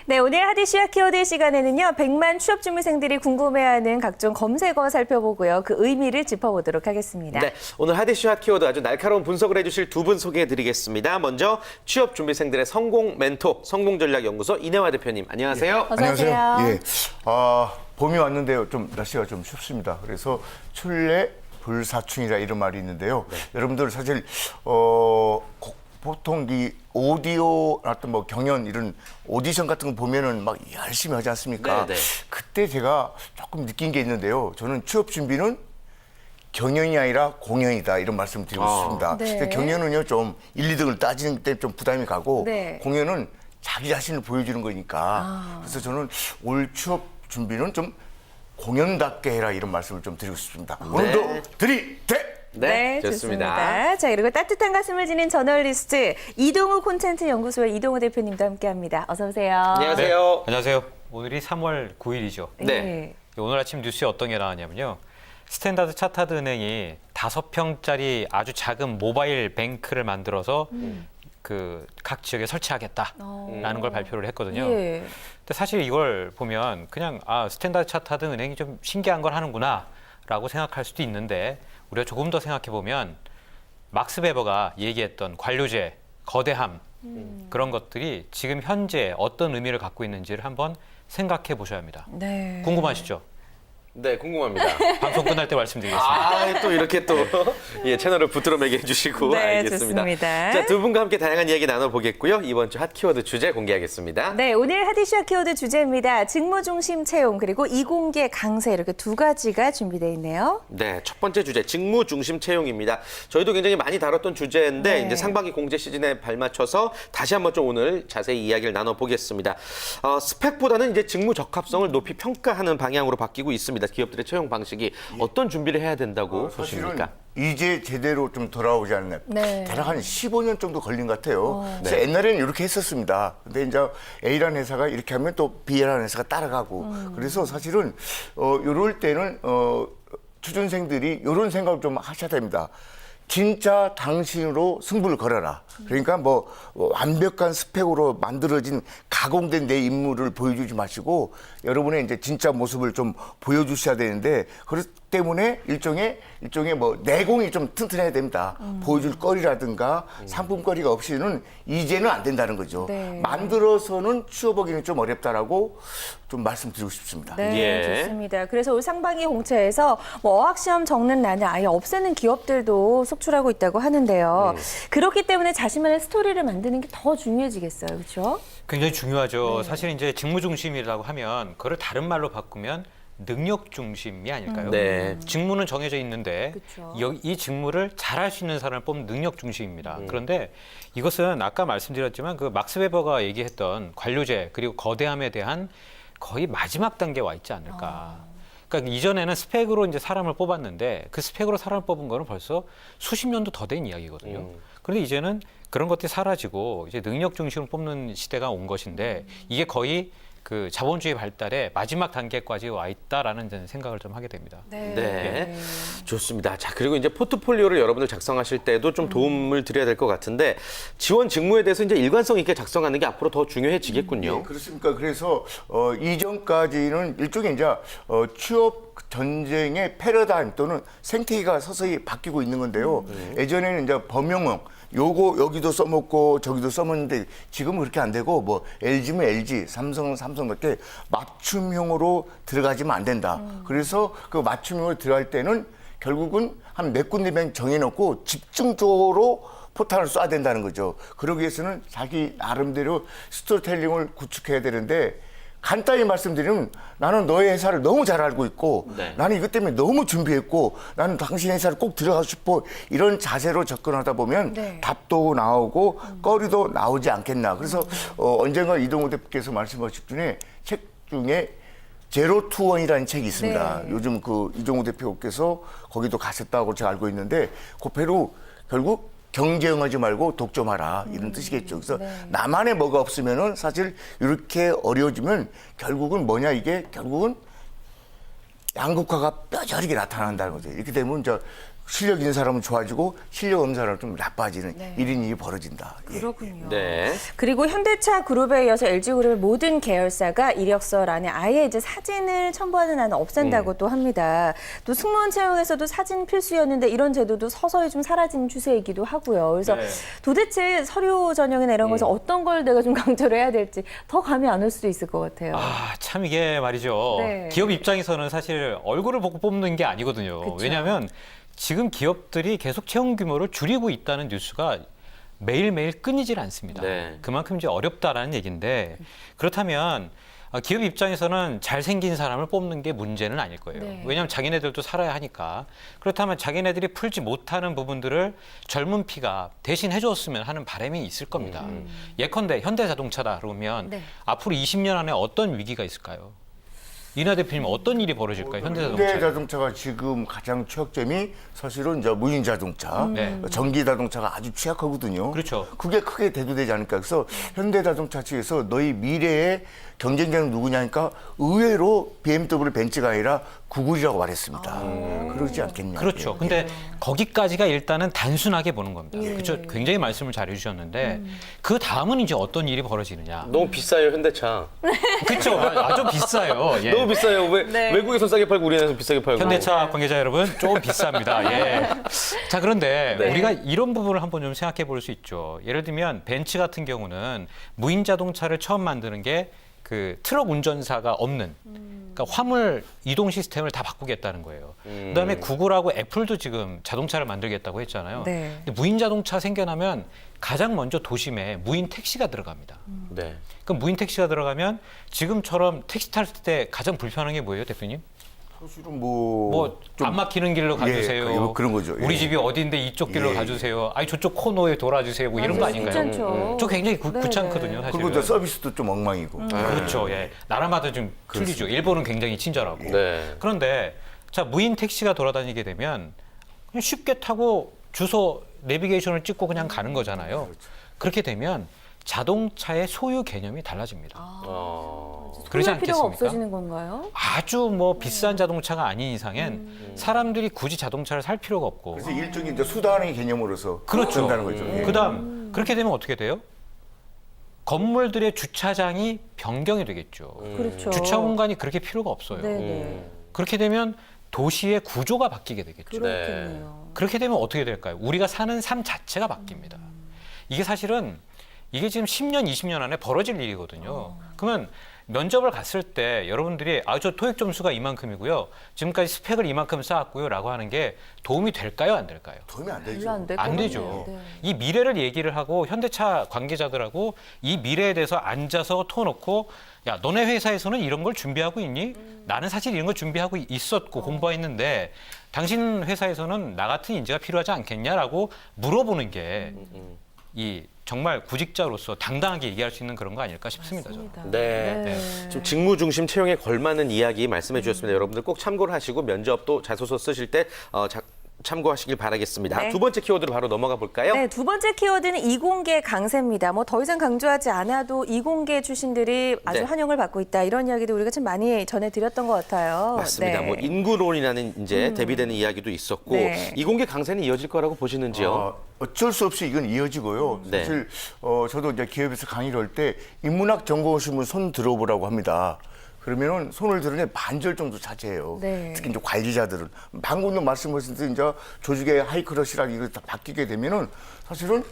네, 오늘 하디슈아 키워드 시간에는요. 100만 취업준비생들이 궁금해하는 각종 검색어 살펴보고요. 그 의미를 짚어보도록 하겠습니다. 네, 오늘 하디슈아 키워드 아주 날카로운 분석을 해주실 두 분 소개해드리겠습니다. 먼저 취업준비생들의 성공 멘토, 성공전략연구소 이내화 대표님, 안녕하세요. 어서 오세요. 안녕하세요. 예. 봄이 왔는데요. 좀 날씨가 좀 춥습니다. 그래서 출래 불사춘이라 이런 말이 있는데요. 여러분들 사실 보통 이 오디오 어떤 뭐 경연 이런 오디션 같은 거 보면은 막 열심히 하지 않습니까? 네, 네. 그때 제가 조금 느낀 게 있는데요. 저는 취업 준비는 경연이 아니라 공연이다 이런 말씀을 드리고 싶습니다. 네. 근데 경연은요 좀 1, 2등을 따지는 때 좀 부담이 가고 네. 공연은 자기 자신을 보여주는 거니까 그래서 저는 올 취업 준비는 좀 공연답게 해라 이런 말씀을 좀 드리고 싶습니다. 오늘도 들이대! 네, 좋습니다. 자, 그리고 따뜻한 가슴을 지닌 저널리스트 이동우 콘텐츠 연구소의 이동우 대표님도 함께합니다. 어서 오세요. 안녕하세요. 안녕하세요. 오늘이 3월 9일이죠. 네. 오늘 아침 뉴스에 어떤 게 나왔냐면요. 스탠다드 차타드 은행이 5평짜리 아주 작은 모바일 뱅크를 만들어서 그 각 지역에 설치하겠다라는 걸 발표를 했거든요. 예. 근데 사실 이걸 보면 그냥 스탠다드 차타드 은행이 좀 신기한 걸 하는구나라고 생각할 수도 있는데 우리가 조금 더 생각해 보면 막스 베버가 얘기했던 관료제, 거대함 그런 것들이 지금 현재 어떤 의미를 갖고 있는지를 한번 생각해 보셔야 합니다. 네. 궁금하시죠? 네, 궁금합니다. 방송 끝날 때 말씀드리겠습니다. 또 이렇게 또 예, 채널을 붙들어 매게 해주시고 네, 알겠습니다. 좋습니다. 자, 두 분과 함께 다양한 이야기 나눠보겠고요. 이번 주 핫 키워드 주제 공개하겠습니다. 네, 오늘 하디슈아 키워드 주제입니다. 직무 중심 채용 그리고 이공계 강세 이렇게 두 가지가 준비되어 있네요. 네, 첫 번째 주제 직무 중심 채용입니다. 저희도 굉장히 많이 다뤘던 주제인데 네. 이제 상반기 공제 시즌에 발맞춰서 다시 한번 좀 오늘 자세히 이야기를 나눠보겠습니다. 스펙보다는 이제 직무 적합성을 높이 평가하는 방향으로 바뀌고 있습니다. 기업들의 채용 방식이 어떤 준비를 해야 된다고 사실은 보십니까? 이제 제대로 좀 돌아오지 않나요? 네. 대략 한 15년 정도 걸린 것 같아요. 그래서 옛날에는 이렇게 했었습니다. 근데 이제 A라는 회사가 이렇게 하면 또 B라는 회사가 따라가고 그래서 사실은 이럴 때는 취준생들이 이런 생각을 좀 하셔야 됩니다. 진짜 당신으로 승부를 걸어라. 그러니까 뭐 완벽한 스펙으로 만들어진 가공된 내 인물을 보여주지 마시고 여러분의 이제 진짜 모습을 좀 보여주셔야 되는데 그렇기 때문에 일종의 뭐 내공이 좀 튼튼해야 됩니다. 보여줄 거리라든가 상품거리가 없이는 이제는 안 된다는 거죠. 네. 만들어서는 취업하기는 좀 어렵다라고 좀 말씀드리고 싶습니다. 네, 예. 좋습니다. 그래서 올 상반기 공채에서 뭐 어학시험 적는 난을 아예 없애는 기업들도 속출하고 있다고 하는데요. 그렇기 때문에 자신만의 스토리를 만드는 게 더 중요해지겠어요. 그렇죠? 굉장히 중요하죠. 사실 이제 직무 중심이라고 하면 그걸 다른 말로 바꾸면 능력 중심이 아닐까요? 네. 직무는 정해져 있는데 그쵸. 이 직무를 잘할 수 있는 사람을 뽑는 능력 중심입니다. 그런데 이것은 아까 말씀드렸지만 그 막스 베버가 얘기했던 관료제 그리고 거대함에 대한 거의 마지막 단계에 와 있지 않을까. 그러니까 이전에는 스펙으로 이제 사람을 뽑았는데 그 스펙으로 사람을 뽑은 거는 벌써 수십 년도 더 된 이야기거든요. 그런데 이제는 그런 것들이 사라지고 이제 능력 중심으로 뽑는 시대가 온 것인데 이게 거의 그 자본주의 발달의 마지막 단계까지 와 있다라는 저는 생각을 좀 하게 됩니다. 네. 좋습니다. 자, 그리고 이제 포트폴리오를 여러분들 작성하실 때도 좀 도움을 드려야 될 것 같은데 지원 직무에 대해서 이제 일관성 있게 작성하는 게 앞으로 더 중요해지겠군요. 네, 그렇습니까? 그래서 이전까지는 일종의 이제 취업 전쟁의 패러다임 또는 생태계가 서서히 바뀌고 있는 건데요. 예전에는 이제 범용형 요거 여기도 써먹고 저기도 써먹는데 지금은 그렇게 안 되고 뭐 LG면 LG, 삼성은 삼성밖에 맞춤형으로 들어가지면 안 된다. 그래서 그 맞춤형으로 들어갈 때는 결국은 한 몇 군데만 정해놓고 집중적으로 포탄을 쏴야 된다는 거죠. 그러기 위해서는 자기 나름대로 스토리텔링을 구축해야 되는데 간단히 말씀드리면 나는 너의 회사를 너무 잘 알고 있고 네. 나는 나는 이것 때문에 너무 준비했고 나는 당신 회사를 꼭 들어가고 싶어 이런 자세로 접근하다 보면 네. 답도 나오고 거리도 나오지 않겠나. 그래서 언젠가 이동호 대표께서 말씀하신 중에 책 중에 제로 투 원이라는 책이 있습니다. 네. 요즘 그 이종우 대표께서 거기도 가셨다고 제가 알고 있는데 그 배로 결국 경쟁하지 말고 독점하라 이런 뜻이겠죠. 그래서 나만의 뭐가 없으면은 사실 이렇게 어려워지면 결국은 뭐냐 이게 결국은 양극화가 뼈저리게 나타난다는 거죠. 이렇게 되면 실력 있는 사람은 좋아지고 실력 없는 사람은 좀 나빠지는 네. 이런 일이 벌어진다. 예. 그렇군요. 네. 그리고 현대차 그룹에 이어서 LG그룹의 모든 계열사가 이력서 란에 아예 이제 사진을 첨부하는 안을 없앤다고 또 합니다. 또 승무원 채용에서도 사진 필수였는데 이런 제도도 서서히 좀 사라지는 추세이기도 하고요. 그래서 네. 도대체 서류 전형이나 이런 것에서 어떤 걸 내가 좀 강조를 해야 될지 더 감이 안 올 수도 있을 것 같아요. 아, 참 이게 말이죠. 네. 기업 입장에서는 사실 얼굴을 보고 뽑는 게 아니거든요. 그쵸. 왜냐하면 지금 기업들이 계속 채용 규모를 줄이고 있다는 뉴스가 매일매일 끊이질 않습니다. 네. 그만큼 이제 어렵다라는 얘기인데 그렇다면 기업 입장에서는 잘생긴 사람을 뽑는 게 문제는 아닐 거예요. 네. 왜냐하면 자기네들도 살아야 하니까. 그렇다면 자기네들이 풀지 못하는 부분들을 젊은 피가 대신 해줬으면 하는 바람이 있을 겁니다. 예컨대 현대자동차다 그러면 네. 앞으로 20년 안에 어떤 위기가 있을까요? 이나 대표님 어떤 일이 벌어질까요? 현대자동차. 현대자동차가 지금 가장 취약점이 사실은 이제 무인 자동차, 네. 전기 자동차가 아주 취약하거든요. 그렇죠. 그게 크게 대두되지 않을까. 그래서 현대자동차 측에서 너희 미래의 경쟁자는 누구냐니까 의외로 BMW 벤츠가 아니라 구글이라고 말했습니다. 그러지 않겠냐. 그렇죠. 예. 근데 거기까지가 일단은 단순하게 보는 겁니다. 그렇죠. 굉장히 말씀을 잘 해주셨는데 그 다음은 이제 어떤 일이 벌어지느냐. 너무 비싸요, 현대차. 그렇죠. 아주 비싸요. 예. 너무 비싸요. 왜 네. 외국에서 싸게 팔고 우리나라에서 비싸게 팔고. 현대차 관계자 여러분 조금 비쌉니다. 예. 자 그런데 네. 우리가 이런 부분을 한번 좀 생각해 볼 수 있죠. 예를 들면 벤츠 같은 경우는 무인 자동차를 처음 만드는 게 그 트럭 운전사가 없는 그러니까 화물 이동 시스템을 다 바꾸겠다는 거예요. 그다음에 구글하고 애플도 지금 자동차를 만들겠다고 했잖아요. 네. 근데 무인 자동차 생겨나면 가장 먼저 도심에 무인 택시가 들어갑니다. 네. 그럼 무인 택시가 들어가면 지금처럼 택시 탈 때 가장 불편한 게 뭐예요, 대표님? 사실은 뭐 안 막히는 길로 가주세요. 예, 그런 거죠. 예. 우리 집이 어딘데 이쪽 길로 예. 가주세요. 아니 저쪽 코너에 돌아주세요. 뭐 이런 거 맞아요. 아닌가요? 괜찮죠. 저 굉장히 네, 귀찮거든요, 네. 사실은. 그리고 저 서비스도 좀 엉망이고. 그렇죠. 예. 나라마다 좀 틀리죠. 일본은 굉장히 친절하고. 네. 그런데 자 무인 택시가 돌아다니게 되면 그냥 쉽게 타고 주소 내비게이션을 찍고 그냥 가는 거잖아요. 그렇게 되면 자동차의 소유 개념이 달라집니다. 그러지 소유할 필요가 않겠습니까? 없어지는 건가요? 아주 뭐 비싼 자동차가 아닌 이상엔 사람들이 굳이 자동차를 살 필요가 없고. 그래서 일종의 이제 수단의 개념으로서 그렇죠. 된다는 거죠. 예. 그다음 그렇게 되면 어떻게 돼요? 건물들의 주차장이 변경이 되겠죠. 그렇죠. 주차 공간이 그렇게 필요가 없어요. 네네. 그렇게 되면 도시의 구조가 바뀌게 되겠죠. 그렇겠네요. 그렇게 되면 어떻게 될까요? 우리가 사는 삶 자체가 바뀝니다. 이게 사실은 이게 지금 10년, 20년 안에 벌어질 일이거든요. 그러면 면접을 갔을 때 여러분들이 저 토익 점수가 이만큼이고요. 지금까지 스펙을 이만큼 쌓았고요. 라고 하는 게 도움이 될까요? 안 될까요? 도움이 안 되죠. 별로 안 될 것 안 같네요. 되죠. 네. 이 미래를 얘기를 하고 현대차 관계자들하고 이 미래에 대해서 앉아서 터놓고 야 너네 회사에서는 이런 걸 준비하고 있니? 나는 사실 이런 걸 준비하고 있었고 공부했는데 당신 회사에서는 나 같은 인재가 필요하지 않겠냐라고 물어보는 게 이 정말 구직자로서 당당하게 얘기할 수 있는 그런 거 아닐까 싶습니다. 저는. 맞습니다. 네. 지금 직무 중심 채용에 걸맞는 이야기 말씀해 주셨습니다. 여러분들 꼭 참고를 하시고 면접도 자소서 쓰실 때 참고하시길 바라겠습니다. 네. 두 번째 키워드로 바로 넘어가 볼까요? 네, 두 번째 키워드는 이공계 강세입니다. 뭐 더 이상 강조하지 않아도 이공계 출신들이 아주 네. 환영을 받고 있다. 이런 이야기도 우리가 참 많이 전해드렸던 것 같아요. 맞습니다. 네. 뭐 인구론이라는 이제 대비되는 이야기도 있었고 네. 이공계 강세는 이어질 거라고 보시는지요? 어쩔 수 없이 이건 이어지고요. 네. 사실 저도 이제 기업에서 강의를 할 때 인문학 전공하신 분 손 들어보라고 합니다. 그러면은 손을 들으니 반절 정도 차지해요. 네. 특히 이제 관리자들은 방금도 말씀하신 대로 이제 조직의 하이크러시라 이거 다 바뀌게 되면은 사실은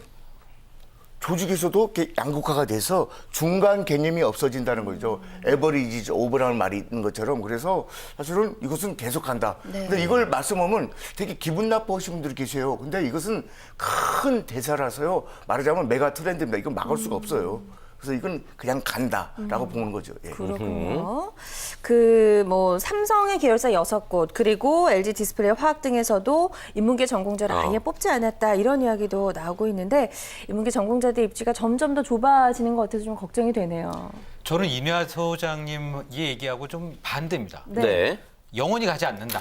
조직에서도 이렇게 양극화가 돼서 중간 개념이 없어진다는 거죠. 에버리지 오버라는 말이 있는 것처럼. 그래서 사실은 이것은 계속한다. 네. 근데 이걸 말씀하면 되게 기분 나빠하시는 분들이 계세요. 근데 이것은 큰 대사라서요. 말하자면 메가 트렌드입니다. 이건 막을 수가 없어요. 그래서 이건 그냥 간다라고 보는 거죠. 예. 그렇군요. 그 뭐 삼성의 계열사 6곳 그리고 LG 디스플레이 화학 등에서도 인문계 전공자를 아예 뽑지 않았다 이런 이야기도 나오고 있는데 인문계 전공자들 입지가 점점 더 좁아지는 것 같아서 좀 걱정이 되네요. 저는 이내화 소장님 이 얘기하고 좀 반대입니다. 네. 영원히 가지 않는다.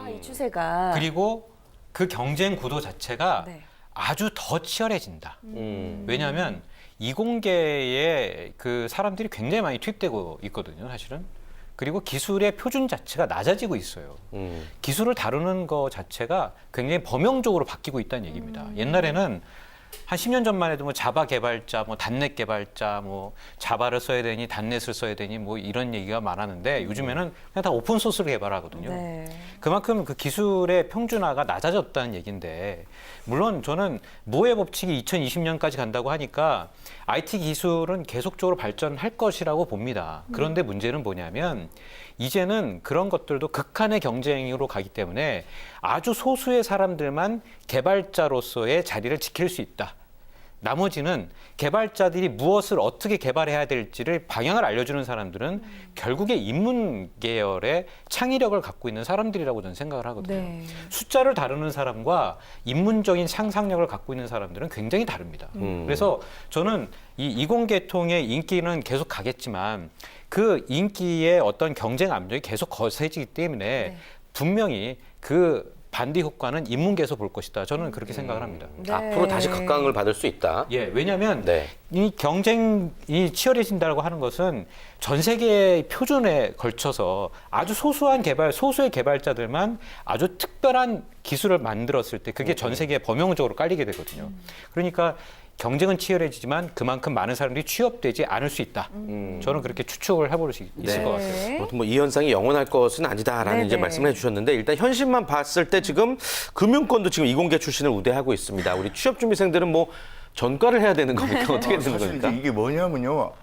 이 추세가 그리고 그 경쟁 구도 자체가 네. 아주 더 치열해진다. 왜냐하면 이공계에 그 사람들이 굉장히 많이 투입되고 있거든요, 사실은. 그리고 기술의 표준 자체가 낮아지고 있어요. 기술을 다루는 거 자체가 굉장히 범용적으로 바뀌고 있다는 얘기입니다. 옛날에는 한 10년 전만 해도 뭐 자바 개발자, 뭐 단넷 개발자, 뭐 자바를 써야 되니 단넷을 써야 되니 뭐 이런 얘기가 많았는데 요즘에는 그냥 다 오픈 소스를 개발하거든요. 네. 그만큼 그 기술의 평준화가 낮아졌다는 얘기인데 물론 저는 모의 법칙이 2020년까지 간다고 하니까 IT 기술은 계속적으로 발전할 것이라고 봅니다. 그런데 문제는 뭐냐면 이제는 그런 것들도 극한의 경쟁으로 가기 때문에 아주 소수의 사람들만 개발자로서의 자리를 지킬 수 있다. 나머지는 개발자들이 무엇을 어떻게 개발해야 될지를 방향을 알려주는 사람들은 결국에 인문 계열의 창의력을 갖고 있는 사람들이라고 저는 생각을 하거든요. 네. 숫자를 다루는 사람과 인문적인 상상력을 갖고 있는 사람들은 굉장히 다릅니다. 그래서 저는 이 이공계통의 인기는 계속 가겠지만 그 인기의 어떤 경쟁 압력이 계속 거세지기 때문에 네. 분명히 그 반대 효과는 인문계에서 볼 것이다. 저는 그렇게 생각을 합니다. 네. 앞으로 다시 각광을 받을 수 있다. 예, 왜냐하면 네. 이 경쟁이 치열해진다고 하는 것은 전 세계의 표준에 걸쳐서 아주 소수한 소수의 개발자들만 아주 특별한 기술을 만들었을 때 그게 전 세계에 범용적으로 깔리게 되거든요. 그러니까 경쟁은 치열해지지만 그만큼 많은 사람들이 취업되지 않을 수 있다. 저는 그렇게 추측을 해볼 수 있을 네. 것 같아요. 아무튼 뭐 이 현상이 영원할 것은 아니다라는 네네. 이제 말씀을 해주셨는데 일단 현실만 봤을 때 지금 금융권도 지금 이공계 출신을 우대하고 있습니다. 우리 취업 준비생들은 뭐 전과를 해야 되는 겁니까? 어떻게 되는 사실 겁니까? 이제 이게 뭐냐면요.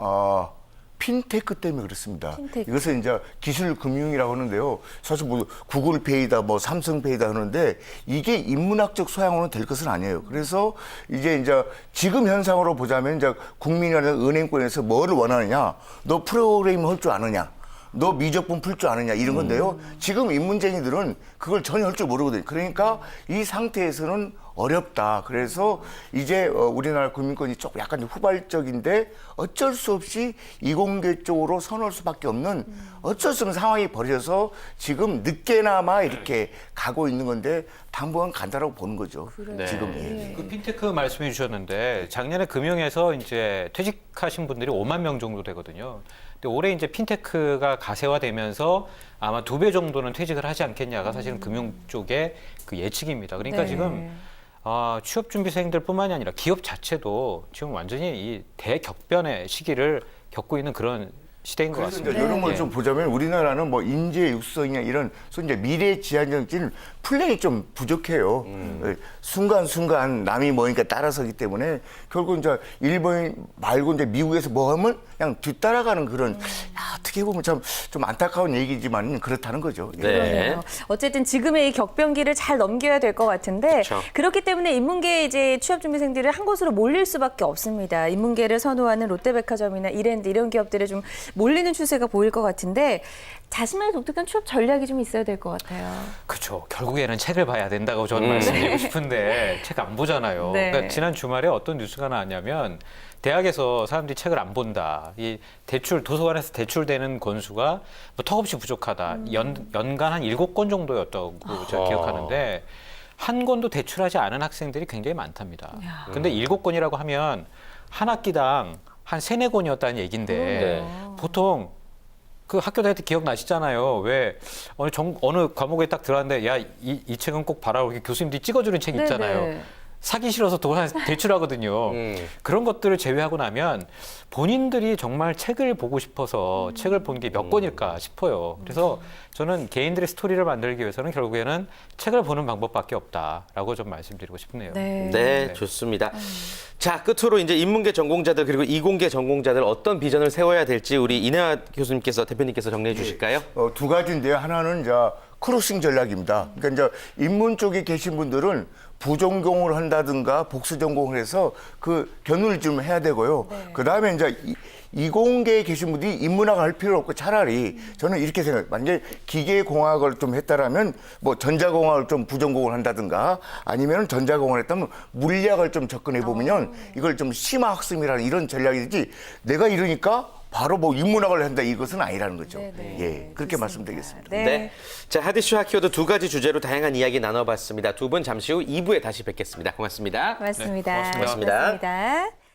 핀테크 때문에 그렇습니다. 핀테크. 이것은 이제 기술 금융이라고 하는데요. 사실 뭐 구글페이다, 뭐 삼성페이다 하는데 이게 인문학적 소양으로는 될 것은 아니에요. 그래서 이제 지금 현상으로 보자면 이제 국민이나 은행권에서 뭐를 원하느냐, 너 프로그래밍 할 줄 아느냐. 너 미적분 풀 줄 아느냐 이런 건데요. 지금 인문쟁이들은 그걸 전혀 할 줄 모르거든요. 그러니까 이 상태에서는 어렵다. 그래서 이제 우리나라 국민권이 조금 약간 후발적인데 어쩔 수 없이 이공계 쪽으로 선호할 수밖에 없는 어쩔 수 없는 상황이 벌어져서 지금 늦게나마 이렇게 가고 있는 건데 당분간 간다라고 보는 거죠. 지금. 예. 그 핀테크 말씀해 주셨는데 작년에 금융에서 이제 퇴직하신 분들이 5만 명 정도 되거든요. 근데 올해 이제 핀테크가 가세화되면서 아마 2배 정도는 퇴직을 하지 않겠냐가 사실은 금융 쪽의 그 예측입니다. 그러니까 네. 지금 취업 준비생들뿐만이 아니라 기업 자체도 지금 완전히 이 대격변의 시기를 겪고 있는 그런 시대인 것 그래서 같습니다. 이제 이런 걸 예. 좀 보자면 우리나라는 뭐 인재 육성이나 이런 소위 이제 미래 지향적인 플랜이 좀 부족해요. 순간순간 남이 뭐니까 따라서기 때문에 결국 이제 일본 말고 이제 미국에서 뭐 하면 그냥 뒤따라가는 그런 어떻게 보면 참 좀 안타까운 얘기지만 그렇다는 거죠. 예. 네. 그러네요. 어쨌든 지금의 이 격변기를 잘 넘겨야 될 것 같은데 그쵸. 그렇기 때문에 인문계 이제 취업 준비생들이 한 곳으로 몰릴 수밖에 없습니다. 인문계를 선호하는 롯데백화점이나 이랜드 이런 기업들에 좀 몰리는 추세가 보일 것 같은데 자신만의 독특한 취업 전략이 좀 있어야 될 것 같아요. 그렇죠. 결국에는 책을 봐야 된다고 저는 말씀드리고 싶은데 책 안 보잖아요. 네. 그러니까 지난 주말에 어떤 뉴스가 나왔냐면 대학에서 사람들이 책을 안 본다. 이 도서관에서 대출되는 권수가 뭐 턱없이 부족하다. 연간 한 7권 정도였다고 제가 기억하는데 한 권도 대출하지 않은 학생들이 굉장히 많답니다. 근데 7권이라고 하면 한 학기당 한 3-4권이었다는 얘기인데 네. 보통 그 학교 다닐 때 기억나시잖아요. 왜 어느 과목에 딱 들어왔는데 야, 이 책은 꼭 봐라. 이렇게 교수님들이 찍어주는 책 있잖아요. 네네. 사기 싫어서 대출하거든요. 그런 것들을 제외하고 나면 본인들이 정말 책을 보고 싶어서 책을 본 게 몇 권일까 싶어요. 그래서 저는 개인들의 스토리를 만들기 위해서는 결국에는 책을 보는 방법밖에 없다라고 좀 말씀드리고 싶네요. 네. 네, 좋습니다. 자, 끝으로 이제 인문계 전공자들 그리고 이공계 전공자들 어떤 비전을 세워야 될지 우리 이내화 교수님께서 대표님께서 정리해 주실까요? 두 가지인데요. 하나는 이제 크로싱 전략입니다. 그러니까 이제 인문 쪽에 계신 분들은 부전공을 한다든가 복수 전공을 해서 그 견우를 좀 해야 되고요. 그다음에 이제 이공계에 계신 분들이 인문학을 할 필요 없고 차라리 저는 이렇게 생각해요. 만약에 기계공학을 좀 했다라면 뭐 전자공학을 좀 부전공을 한다든가 아니면 전자공학을 했다면 물리학을 좀 접근해 보면 이걸 좀 심화학습이라는 이런 전략이지 내가 이러니까 바로 뭐 인문학을 한다 이것은 아니라는 거죠. 네네. 예, 그렇게 좋습니다. 말씀드리겠습니다. 네. 네. 자, 하디슈 하키워드 2가지 주제로 다양한 이야기 나눠봤습니다. 두 분 잠시 후 2부에 다시 뵙겠습니다. 고맙습니다. 고맙습니다. 네, 고맙습니다. 고맙습니다.